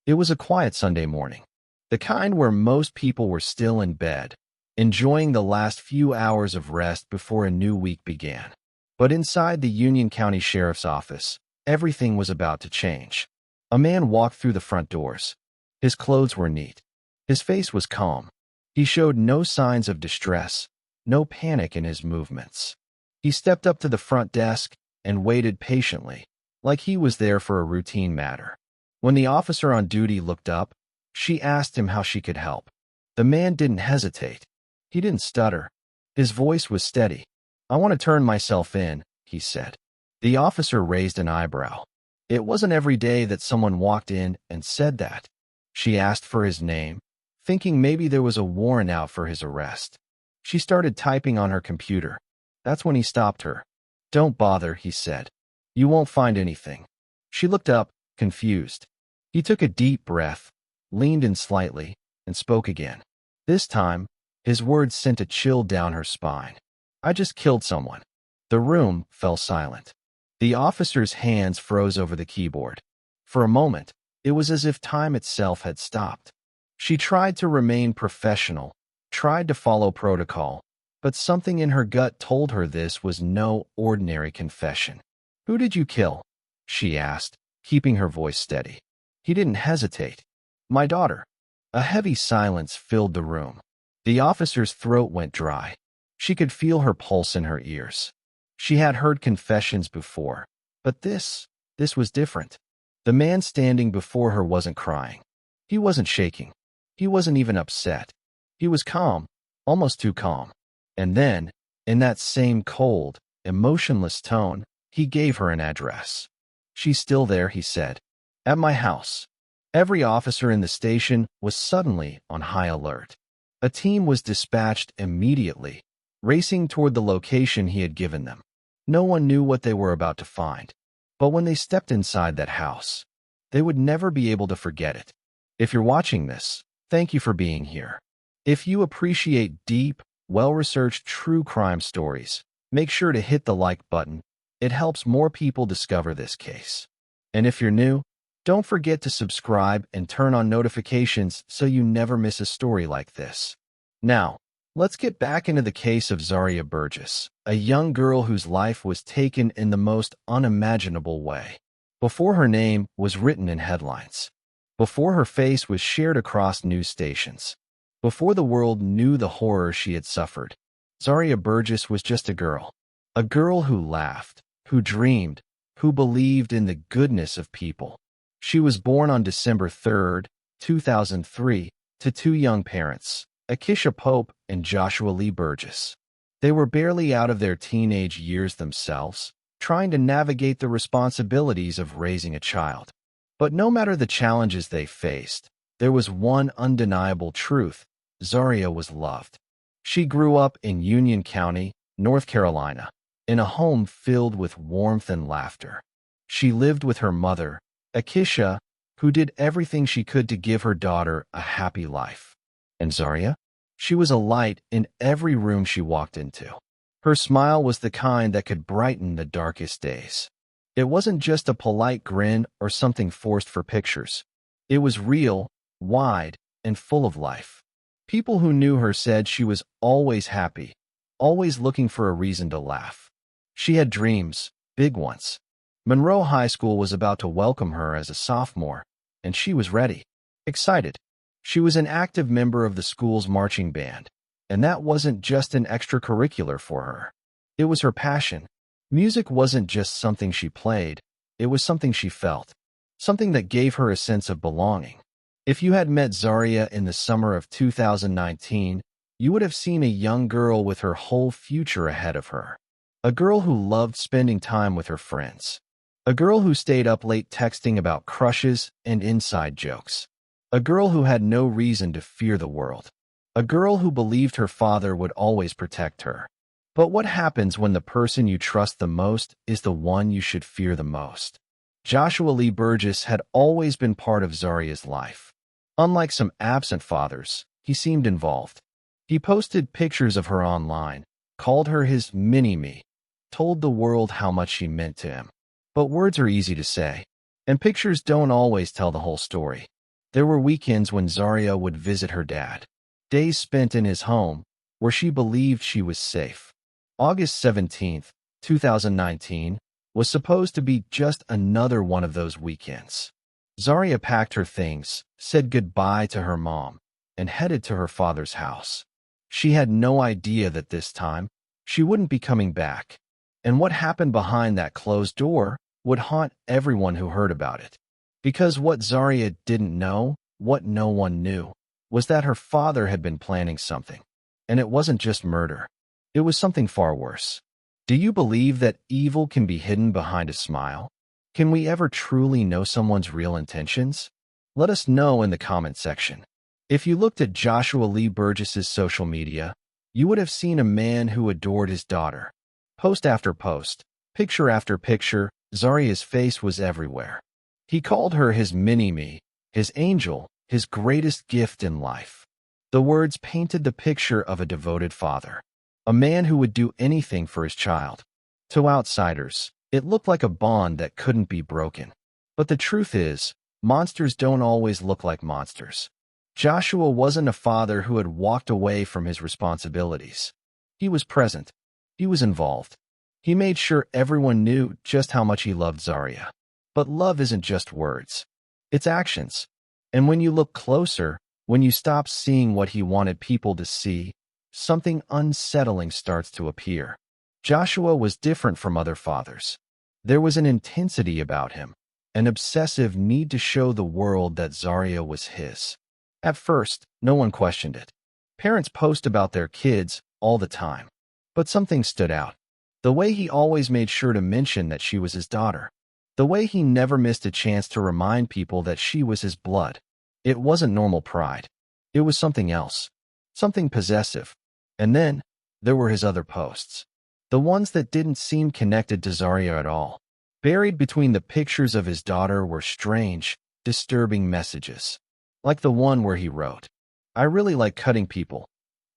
It was a quiet Sunday morning, the kind where most people were still in bed, enjoying the last few hours of rest before a new week began. But inside the Union County Sheriff's Office, everything was about to change. A man walked through the front doors. His clothes were neat. His face was calm. He showed no signs of distress, no panic in his movements. He stepped up to the front desk and waited patiently, like he was there for a routine matter. When the officer on duty looked up, she asked him how she could help. The man didn't hesitate. He didn't stutter. His voice was steady. "I want to turn myself in," he said. The officer raised an eyebrow. It wasn't every day that someone walked in and said that. She asked for his name, thinking maybe there was a warrant out for his arrest. She started typing on her computer. That's when he stopped her. "Don't bother," he said. "You won't find anything." She looked up, confused. He took a deep breath, leaned in slightly, and spoke again. This time, his words sent a chill down her spine. "I just killed someone." The room fell silent. The officer's hands froze over the keyboard. For a moment, it was as if time itself had stopped. She tried to remain professional, tried to follow protocol, but something in her gut told her this was no ordinary confession. "Who did you kill?" she asked, keeping her voice steady. He didn't hesitate. "My daughter." A heavy silence filled the room. The officer's throat went dry. She could feel her pulse in her ears. She had heard confessions before, but this was different. The man standing before her wasn't crying. He wasn't shaking. He wasn't even upset. He was calm, almost too calm. And then, in that same cold, emotionless tone, he gave her an address. "She's still there," he said. "At my house." Every officer in the station was suddenly on high alert. A team was dispatched immediately, racing toward the location he had given them. No one knew what they were about to find, but when they stepped inside that house, they would never be able to forget it. If you're watching this, thank you for being here. If you appreciate deep, well-researched true crime stories, make sure to hit the like button. It helps more people discover this case. And if you're new, don't forget to subscribe and turn on notifications so you never miss a story like this. Now, let's get back into the case of Zaria Burgess, a young girl whose life was taken in the most unimaginable way. Before her name was written in headlines, before her face was shared across news stations, before the world knew the horror she had suffered, Zaria Burgess was just a girl who laughed, who dreamed, who believed in the goodness of people. She was born on December 3, 2003, to two young parents, Akisha Pope and Joshua Lee Burgess. They were barely out of their teenage years themselves, trying to navigate the responsibilities of raising a child. But no matter the challenges they faced, there was one undeniable truth: Zaria was loved. She grew up in Union County, North Carolina, in a home filled with warmth and laughter. She lived with her mother, Akisha, who did everything she could to give her daughter a happy life. And Zaria? She was a light in every room she walked into. Her smile was the kind that could brighten the darkest days. It wasn't just a polite grin or something forced for pictures. It was real, wide, and full of life. People who knew her said she was always happy, always looking for a reason to laugh. She had dreams, big ones. Monroe High School was about to welcome her as a sophomore, and she was ready, excited. She was an active member of the school's marching band, and that wasn't just an extracurricular for her. It was her passion. Music wasn't just something she played, it was something she felt, something that gave her a sense of belonging. If you had met Zaria in the summer of 2019, you would have seen a young girl with her whole future ahead of her. A girl who loved spending time with her friends. A girl who stayed up late texting about crushes and inside jokes. A girl who had no reason to fear the world. A girl who believed her father would always protect her. But what happens when the person you trust the most is the one you should fear the most? Joshua Lee Burgess had always been part of Zaria's life. Unlike some absent fathers, he seemed involved. He posted pictures of her online, called her his mini-me, told the world how much she meant to him. But words are easy to say, and pictures don't always tell the whole story. There were weekends when Zaria would visit her dad, days spent in his home, where she believed she was safe. August 17th, 2019, was supposed to be just another one of those weekends. Zaria packed her things, said goodbye to her mom, and headed to her father's house. She had no idea that this time, she wouldn't be coming back, and what happened behind that closed door would haunt everyone who heard about it. Because what Zaria didn't know, what no one knew, was that her father had been planning something. And it wasn't just murder. It was something far worse. Do you believe that evil can be hidden behind a smile? Can we ever truly know someone's real intentions? Let us know in the comment section. If you looked at Joshua Lee Burgess's social media, you would have seen a man who adored his daughter. Post after post, picture after picture, Zaria's face was everywhere. He called her his mini-me, his angel, his greatest gift in life. The words painted the picture of a devoted father, a man who would do anything for his child. To outsiders, it looked like a bond that couldn't be broken. But the truth is, monsters don't always look like monsters. Joshua wasn't a father who had walked away from his responsibilities. He was present. He was involved. He made sure everyone knew just how much he loved Zaria. But love isn't just words. It's actions. And when you look closer, when you stop seeing what he wanted people to see, something unsettling starts to appear. Joshua was different from other fathers. There was an intensity about him, an obsessive need to show the world that Zaria was his. At first, no one questioned it. Parents post about their kids all the time. But something stood out. The way he always made sure to mention that she was his daughter. The way he never missed a chance to remind people that she was his blood. It wasn't normal pride. It was something else. Something possessive. And then, there were his other posts. The ones that didn't seem connected to Zaria at all. Buried between the pictures of his daughter were strange, disturbing messages. Like the one where he wrote, "I really like cutting people.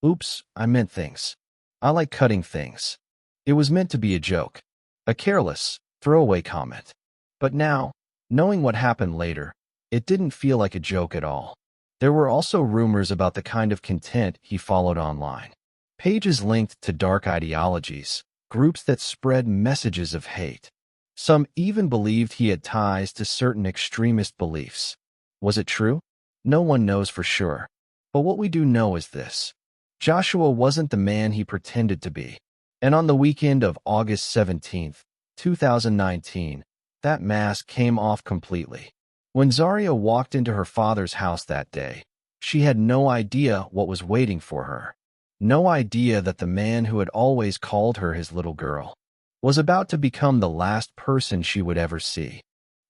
Oops, I meant things. I like cutting things." It was meant to be a joke. A careless, throwaway comment. But now, knowing what happened later, it didn't feel like a joke at all. There were also rumors about the kind of content he followed online. Pages linked to dark ideologies, groups that spread messages of hate. Some even believed he had ties to certain extremist beliefs. Was it true? No one knows for sure. But what we do know is this. Joshua wasn't the man he pretended to be. And on the weekend of August 17th, 2019, that mask came off completely. When Zaria walked into her father's house that day, she had no idea what was waiting for her. No idea that the man who had always called her his little girl was about to become the last person she would ever see.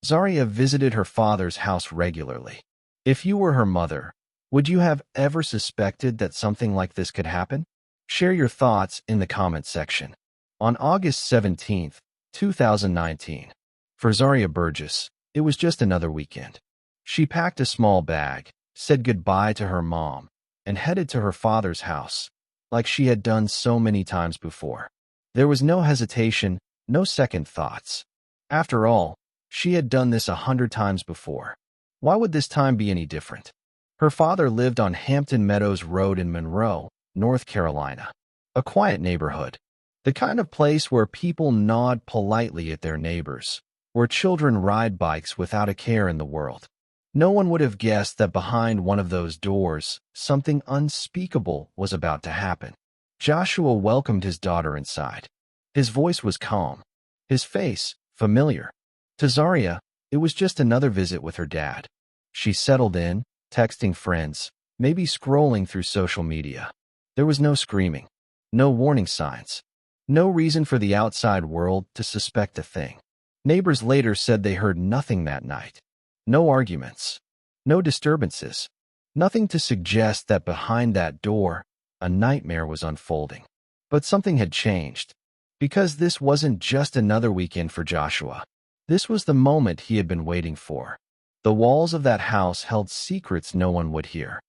Zaria visited her father's house regularly. If you were her mother, would you have ever suspected that something like this could happen? Share your thoughts in the comment section. On August 17th, 2019, for Zaria Burgess, it was just another weekend. She packed a small bag, said goodbye to her mom, and headed to her father's house, like she had done so many times before. There was no hesitation, no second thoughts. After all, she had done this 100 times before. Why would this time be any different? Her father lived on Hampton Meadows Road in Monroe, North Carolina. A quiet neighborhood. The kind of place where people nod politely at their neighbors, where children ride bikes without a care in the world. No one would have guessed that behind one of those doors, something unspeakable was about to happen. Joshua welcomed his daughter inside. His voice was calm. His face, familiar. To Zaria, it was just another visit with her dad. She settled in, texting friends, maybe scrolling through social media. There was no screaming, no warning signs, no reason for the outside world to suspect a thing. Neighbors later said they heard nothing that night. No arguments, no disturbances, nothing to suggest that behind that door, a nightmare was unfolding. But something had changed, because this wasn't just another weekend for Joshua. This was the moment he had been waiting for. The walls of that house held secrets no one would hear.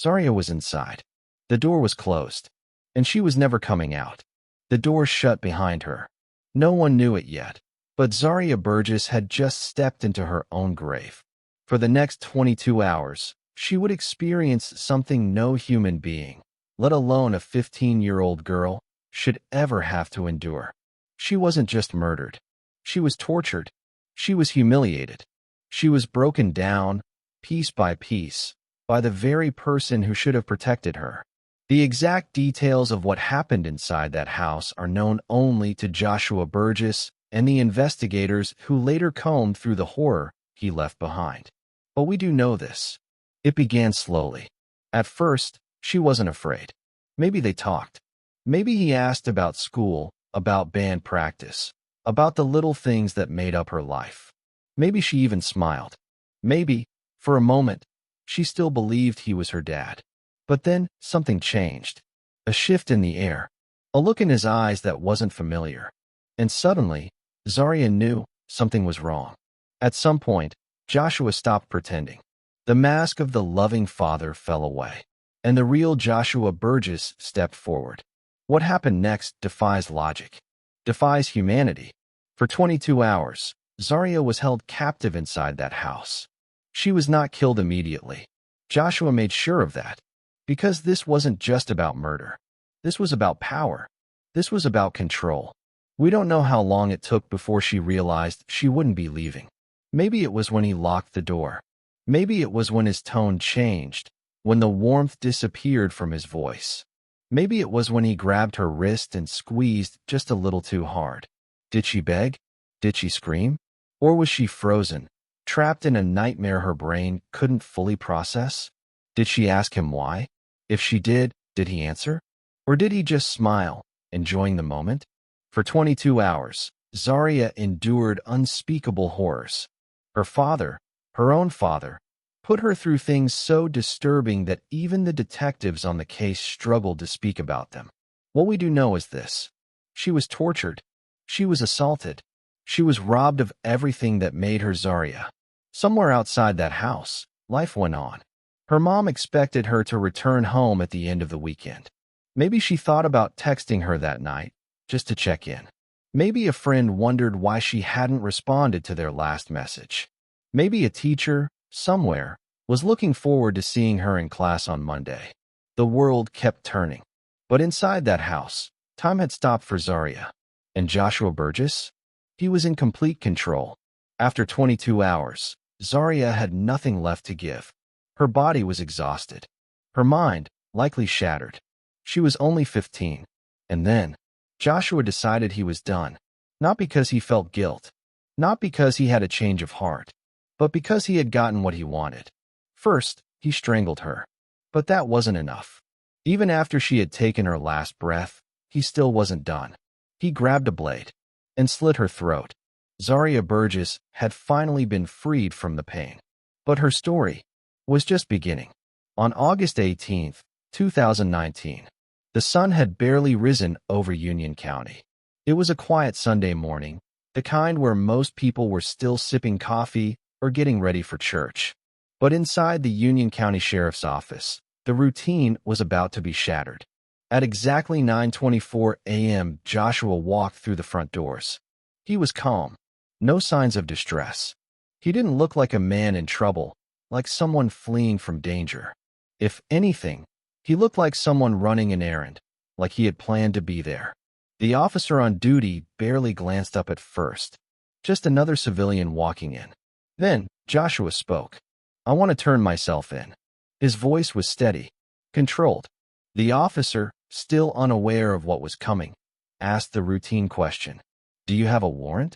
Zaria was inside. The door was closed, and she was never coming out. The door shut behind her. No one knew it yet, but Zaria Burgess had just stepped into her own grave. For the next 22 hours, she would experience something no human being, let alone a 15-year-old girl, should ever have to endure. She wasn't just murdered. She was tortured. She was humiliated. She was broken down, piece by piece, by the very person who should have protected her. The exact details of what happened inside that house are known only to Joshua Burgess and the investigators who later combed through the horror he left behind. But we do know this. It began slowly. At first, she wasn't afraid. Maybe they talked. Maybe he asked about school, about band practice, about the little things that made up her life. Maybe she even smiled. Maybe, for a moment, she still believed he was her dad. But then something changed. A shift in the air. A look in his eyes that wasn't familiar. And suddenly, Zaria knew something was wrong. At some point, Joshua stopped pretending. The mask of the loving father fell away, and the real Joshua Burgess stepped forward. What happened next defies logic, defies humanity. For 22 hours, Zaria was held captive inside that house. She was not killed immediately. Joshua made sure of that. Because this wasn't just about murder. This was about power. This was about control. We don't know how long it took before she realized she wouldn't be leaving. Maybe it was when he locked the door. Maybe it was when his tone changed, when the warmth disappeared from his voice. Maybe it was when he grabbed her wrist and squeezed just a little too hard. Did she beg? Did she scream? Or was she frozen, trapped in a nightmare her brain couldn't fully process? Did she ask him why? If she did he answer? Or did he just smile, enjoying the moment? For 22 hours, Zaria endured unspeakable horrors. Her father, her own father, put her through things so disturbing that even the detectives on the case struggled to speak about them. What we do know is this. She was tortured. She was assaulted. She was robbed of everything that made her Zaria. Somewhere outside that house, life went on. Her mom expected her to return home at the end of the weekend. Maybe she thought about texting her that night, just to check in. Maybe a friend wondered why she hadn't responded to their last message. Maybe a teacher, somewhere, was looking forward to seeing her in class on Monday. The world kept turning. But inside that house, time had stopped for Zaria. And Joshua Burgess? He was in complete control. After 22 hours, Zaria had nothing left to give. Her body was exhausted. Her mind, likely shattered. She was only 15. And then, Joshua decided he was done. Not because he felt guilt. Not because he had a change of heart. But because he had gotten what he wanted. First, he strangled her. But that wasn't enough. Even after she had taken her last breath, he still wasn't done. He grabbed a blade and slit her throat. Zaria Burgess had finally been freed from the pain. But her story was just beginning. On August 18, 2019, the sun had barely risen over Union County. It was a quiet Sunday morning, the kind where most people were still sipping coffee or getting ready for church. But inside the Union County Sheriff's Office, the routine was about to be shattered. At exactly 9:24 a.m., Joshua walked through the front doors. He was calm, no signs of distress. He didn't look like a man in trouble, like someone fleeing from danger. If anything, he looked like someone running an errand, like he had planned to be there. The officer on duty barely glanced up at first. Just another civilian walking in. Then, Joshua spoke. "I want to turn myself in." His voice was steady, controlled. The officer, still unaware of what was coming, asked the routine question. "Do you have a warrant?"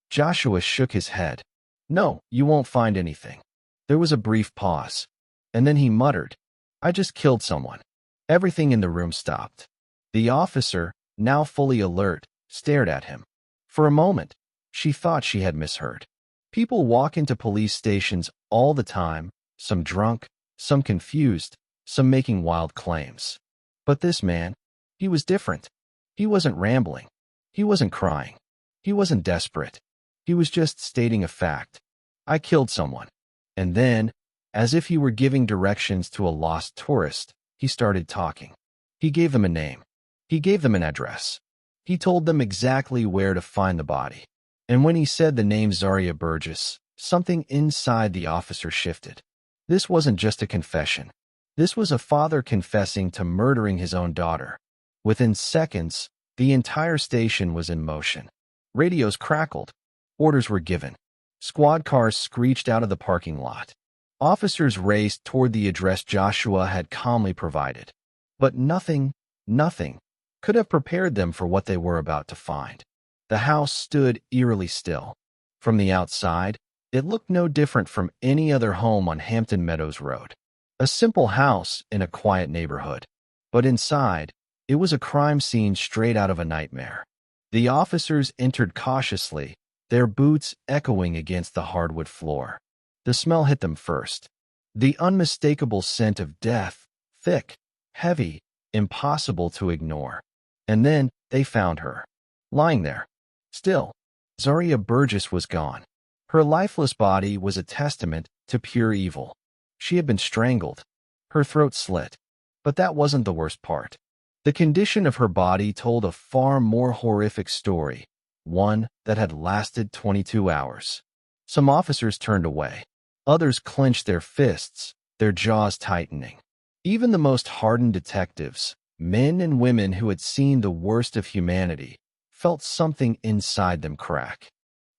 Joshua shook his head. "No, you won't find anything." There was a brief pause, and then he muttered, "I just killed someone." Everything in the room stopped. The officer, now fully alert, stared at him. For a moment, she thought she had misheard. People walk into police stations all the time, some drunk, some confused, some making wild claims. But this man, he was different. He wasn't rambling. He wasn't crying. He wasn't desperate. He was just stating a fact. "I killed someone." And then, as if he were giving directions to a lost tourist, he started talking. He gave them a name. He gave them an address. He told them exactly where to find the body. And when he said the name Zaria Burgess, something inside the officer shifted. This wasn't just a confession. This was a father confessing to murdering his own daughter. Within seconds, the entire station was in motion. Radios crackled. Orders were given. Squad cars screeched out of the parking lot. Officers raced toward the address Joshua had calmly provided. But nothing could have prepared them for what they were about to find. The house stood eerily still. From the outside, it looked no different from any other home on Hampton Meadows Road. A simple house in a quiet neighborhood. But inside, it was a crime scene straight out of a nightmare. The officers entered cautiously, their boots echoing against the hardwood floor. The smell hit them first. The unmistakable scent of death, thick, heavy, impossible to ignore. And then they found her, lying there. Still, Zaria Burgess was gone. Her lifeless body was a testament to pure evil. She had been strangled, her throat slit. But that wasn't the worst part. The condition of her body told a far more horrific story, one that had lasted 22 hours. Some officers turned away. Others clenched their fists, their jaws tightening. Even the most hardened detectives, men and women who had seen the worst of humanity, felt something inside them crack.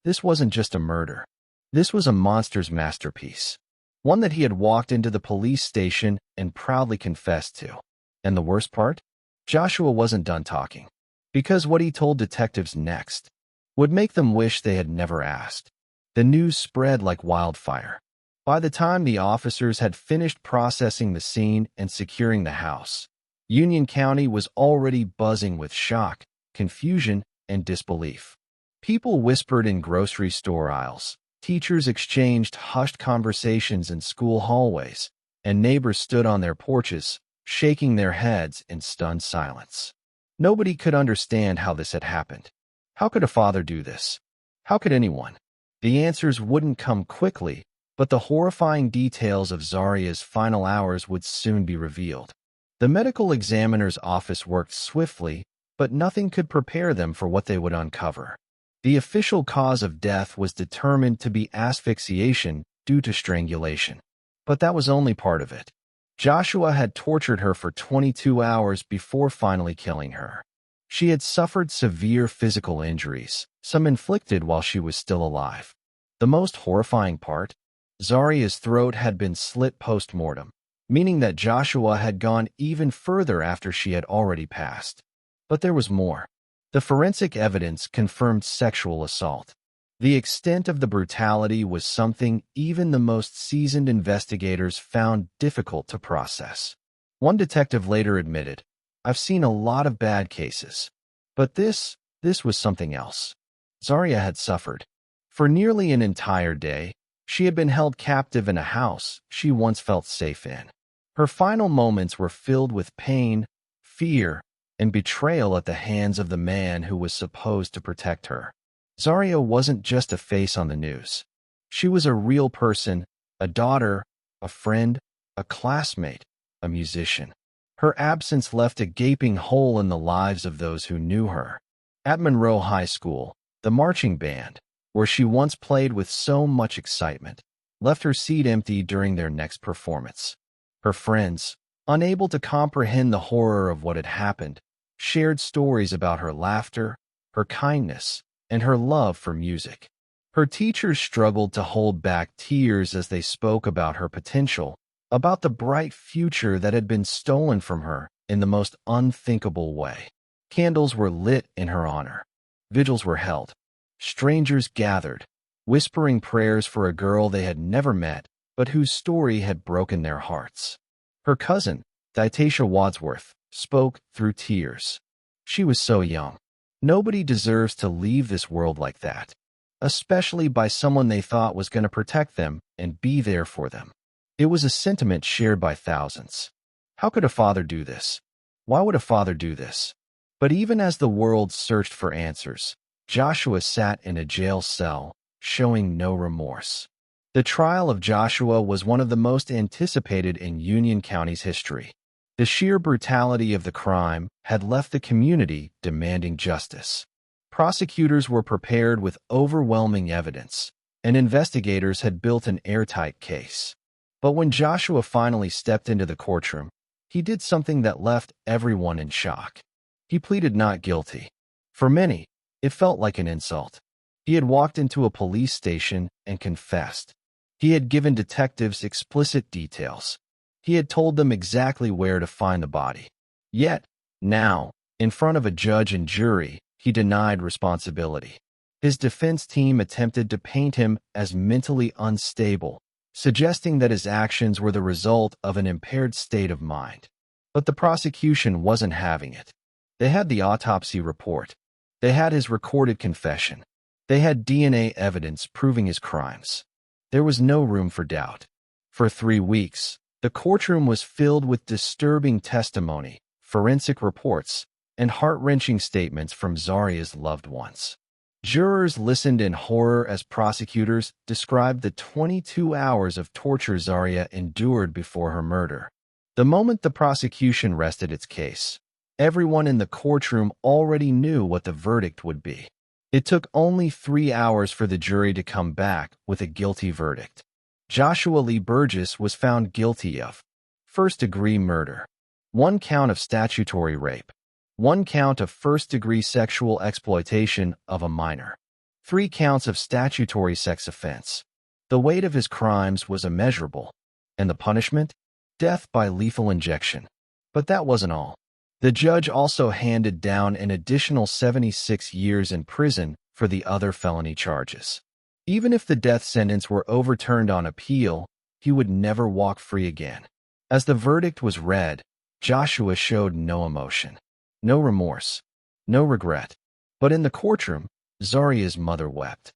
This wasn't just a murder. This was a monster's masterpiece. One that he had walked into the police station and proudly confessed to. And the worst part? Joshua wasn't done talking. Because what he told detectives next would make them wish they had never asked. The news spread like wildfire. By the time the officers had finished processing the scene and securing the house, Union County was already buzzing with shock, confusion, and disbelief. People whispered in grocery store aisles. Teachers exchanged hushed conversations in school hallways, and neighbors stood on their porches, shaking their heads in stunned silence. Nobody could understand how this had happened. How could a father do this? How could anyone? The answers wouldn't come quickly, but the horrifying details of Zaria's final hours would soon be revealed. The medical examiner's office worked swiftly, but nothing could prepare them for what they would uncover. The official cause of death was determined to be asphyxiation due to strangulation. But that was only part of it. Joshua had tortured her for 22 hours before finally killing her. She had suffered severe physical injuries, some inflicted while she was still alive. The most horrifying part? Zaria's throat had been slit post-mortem, meaning that Joshua had gone even further after she had already passed. But there was more. The forensic evidence confirmed sexual assault. The extent of the brutality was something even the most seasoned investigators found difficult to process. One detective later admitted, "I've seen a lot of bad cases, but this was something else." Zaria had suffered. For nearly an entire day, she had been held captive in a house she once felt safe in. Her final moments were filled with pain, fear, and betrayal at the hands of the man who was supposed to protect her. Zaria wasn't just a face on the news. She was a real person, a daughter, a friend, a classmate, a musician. Her absence left a gaping hole in the lives of those who knew her. At Monroe High School, the marching band, where she once played with so much excitement, left her seat empty during their next performance. Her friends, unable to comprehend the horror of what had happened, shared stories about her laughter, her kindness, and her love for music. Her teachers struggled to hold back tears as they spoke about her potential, about the bright future that had been stolen from her in the most unthinkable way. Candles were lit in her honor. Vigils were held. Strangers gathered, whispering prayers for a girl they had never met, but whose story had broken their hearts. Her cousin, Ditasha Wadsworth, spoke through tears. She was so young. Nobody deserves to leave this world like that, especially by someone they thought was going to protect them and be there for them. It was a sentiment shared by thousands. How could a father do this? Why would a father do this? But even as the world searched for answers, Joshua sat in a jail cell, showing no remorse. The trial of Joshua was one of the most anticipated in Union County's history. The sheer brutality of the crime had left the community demanding justice. Prosecutors were prepared with overwhelming evidence, and investigators had built an airtight case. But when Joshua finally stepped into the courtroom, he did something that left everyone in shock. He pleaded not guilty. For many, it felt like an insult. He had walked into a police station and confessed. He had given detectives explicit details. He had told them exactly where to find the body. Yet, now, in front of a judge and jury, he denied responsibility. His defense team attempted to paint him as mentally unstable, suggesting that his actions were the result of an impaired state of mind. But the prosecution wasn't having it. They had the autopsy report. They had his recorded confession. They had DNA evidence proving his crimes. There was no room for doubt. For 3 weeks, the courtroom was filled with disturbing testimony, forensic reports, and heart-wrenching statements from Zaria's loved ones. Jurors listened in horror as prosecutors described the 22 hours of torture Zaria endured before her murder. The moment the prosecution rested its case, everyone in the courtroom already knew what the verdict would be. It took only 3 hours for the jury to come back with a guilty verdict. Joshua Lee Burgess was found guilty of first-degree murder, 1 count of statutory rape, 1 count of first-degree sexual exploitation of a minor, 3 counts of statutory sex offense. The weight of his crimes was immeasurable, and the punishment? Death by lethal injection. But that wasn't all. The judge also handed down an additional 76 years in prison for the other felony charges. Even if the death sentence were overturned on appeal, he would never walk free again. As the verdict was read, Joshua showed no emotion, no remorse, no regret. But in the courtroom, Zaria's mother wept.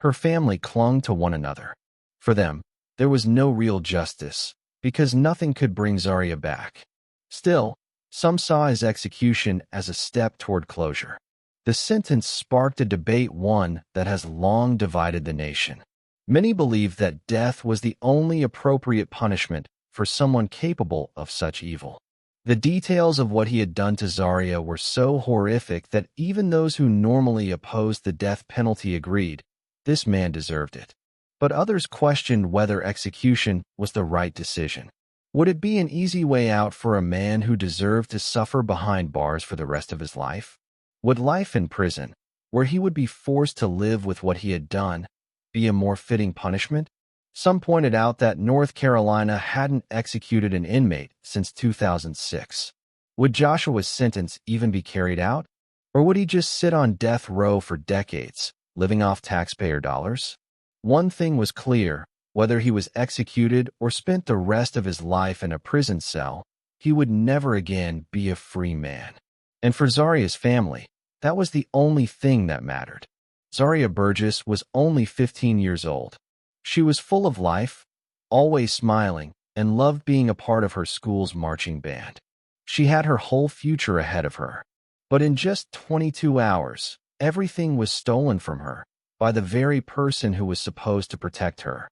Her family clung to one another. For them, there was no real justice, because nothing could bring Zaria back. Still, some saw his execution as a step toward closure. The sentence sparked a debate, one that has long divided the nation. Many believed that death was the only appropriate punishment for someone capable of such evil. The details of what he had done to Zaria were so horrific that even those who normally opposed the death penalty agreed, this man deserved it. But others questioned whether execution was the right decision. Would it be an easy way out for a man who deserved to suffer behind bars for the rest of his life? Would life in prison, where he would be forced to live with what he had done, be a more fitting punishment? Some pointed out that North Carolina hadn't executed an inmate since 2006. Would Joshua's sentence even be carried out? Or would he just sit on death row for decades, living off taxpayer dollars? One thing was clear: whether he was executed or spent the rest of his life in a prison cell, he would never again be a free man. And for Zaria's family, that was the only thing that mattered. Zaria Burgess was only 15 years old. She was full of life, always smiling, and loved being a part of her school's marching band. She had her whole future ahead of her. But in just 22 hours, everything was stolen from her by the very person who was supposed to protect her.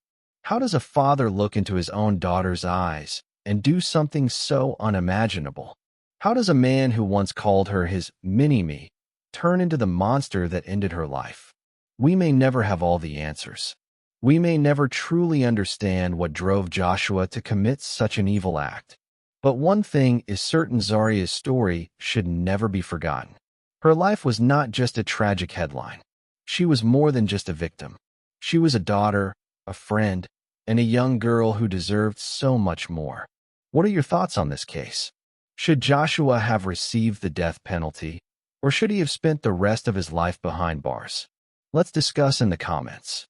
How does a father look into his own daughter's eyes and do something so unimaginable? How does a man who once called her his mini-me turn into the monster that ended her life? We may never have all the answers. We may never truly understand what drove Joshua to commit such an evil act. But one thing is certain: Zaria's story should never be forgotten. Her life was not just a tragic headline. She was more than just a victim. She was a daughter, a friend, and a young girl who deserved so much more. What are your thoughts on this case? Should Joshua have received the death penalty, or should he have spent the rest of his life behind bars? Let's discuss in the comments.